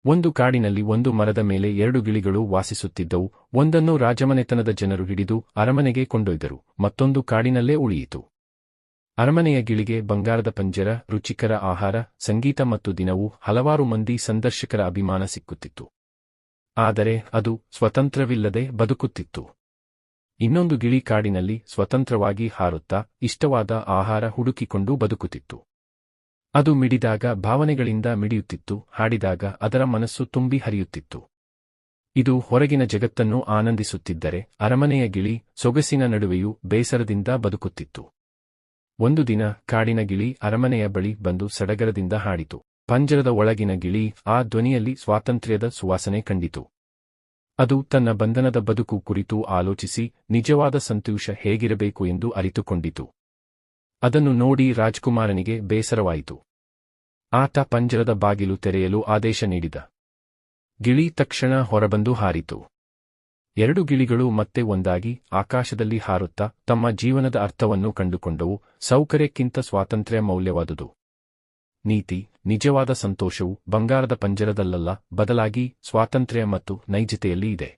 ಒಂದು ಕಾಡಿನಲ್ಲಿ ಒಂದು ಮರದ ಮೇಲೆ 2 ಗಿಳಿಗಳು ವಾಸಿಸುತ್ತಿದ್ದವು. ಒಂದನ್ನು ರಾಜಮನೆತನದ ಜನರು ಹಿಡಿದು ಅರಮನೆಗೆ ಕೊಂಡೊಯ್ದರು, ಮತ್ತೊಂದು ಕಾಡಿನಲ್ಲೇ ಉಳಿಯಿತು. ಅರಮನೆಯ ಗಿಳಿಗೆ ಬಂಗಾರದ ಪಂಜರ, ರುಚಿಕರ ಆಹಾರ, ಸಂಗೀತ ಮತ್ತು ದಿನವೂ ಹಲವಾರು ಮಂದಿ ಸಂದರ್ಶಕರ ಅಭಿಮಾನ ಸಿಕ್ಕುತ್ತಿತ್ತು. ಆದರೆ ಅದು ಸ್ವತಂತ್ರವಿಲ್ಲದೆ ಬದುಕುತ್ತಿತ್ತು. ಇನ್ನೊಂದು ಗಿಳಿ ಕಾಡಿನಲ್ಲಿ ಸ್ವತಂತ್ರವಾಗಿ ಹಾರುತ್ತಾ ಇಷ್ಟವಾದ ಆಹಾರ ಹುಡುಕಿಕೊಂಡು ಬದುಕುತ್ತಿತ್ತು. ಅದು ಮಿಡಿದಾಗ ಭಾವನೆಗಳಿಂದ ಮಿಡಿಯುತ್ತಿತ್ತು, ಹಾಡಿದಾಗ ಅದರ ಮನಸ್ಸು ತುಂಬಿ ಹರಿಯುತ್ತಿತ್ತು. ಇದು ಹೊರಗಿನ ಜಗತ್ತನ್ನು ಆನಂದಿಸುತ್ತಿದ್ದರೆ, ಅರಮನೆಯ ಗಿಳಿ ಸೊಗಸಿನ ನಡುವೆಯೂ ಬೇಸರದಿಂದ ಬದುಕುತ್ತಿತ್ತು. ಒಂದು ದಿನ ಕಾಡಿನ ಗಿಳಿ ಅರಮನೆಯ ಬಳಿ ಬಂದು ಸಡಗರದಿಂದ ಹಾಡಿತು. ಪಂಜರದ ಒಳಗಿನ ಗಿಳಿ ಆ ಧ್ವನಿಯಲ್ಲಿ ಸ್ವಾತಂತ್ರ್ಯದ ಸುವಾಸನೆ ಕಂಡಿತು. ಅದು ತನ್ನ ಬಂಧನದ ಬದುಕು ಕುರಿತು ಆಲೋಚಿಸಿ ನಿಜವಾದ ಸಂತೋಷ ಹೇಗಿರಬೇಕು ಎಂದು ಅರಿತುಕೊಂಡಿತು. ಅದನ್ನು ನೋಡಿ ರಾಜ್ಕುಮಾರನಿಗೆ ಬೇಸರವಾಯಿತು. ಆತ ಪಂಜರದ ಬಾಗಿಲು ತೆರೆಯಲು ಆದೇಶ ನೀಡಿದ. ಗಿಳಿ ತಕ್ಷಣ ಹೊರಬಂದು ಹಾರಿತು. 2 ಗಿಳಿಗಳು ಮತ್ತೆ ಒಂದಾಗಿ ಆಕಾಶದಲ್ಲಿ ಹಾರುತ್ತಾ ತಮ್ಮ ಜೀವನದ ಅರ್ಥವನ್ನು ಕಂಡುಕೊಂಡವು. ಸೌಕರ್ಯಕ್ಕಿಂತ ಸ್ವಾತಂತ್ರ್ಯ ಮೌಲ್ಯವಾದುದು. ನೀತಿ: ನಿಜವಾದ ಸಂತೋಷವು ಬಂಗಾರದ ಪಂಜರದಲ್ಲಲ್ಲ, ಬದಲಾಗಿ ಸ್ವಾತಂತ್ರ್ಯ ಮತ್ತು ನೈಜತೆಯಲ್ಲಿ ಇದೆ.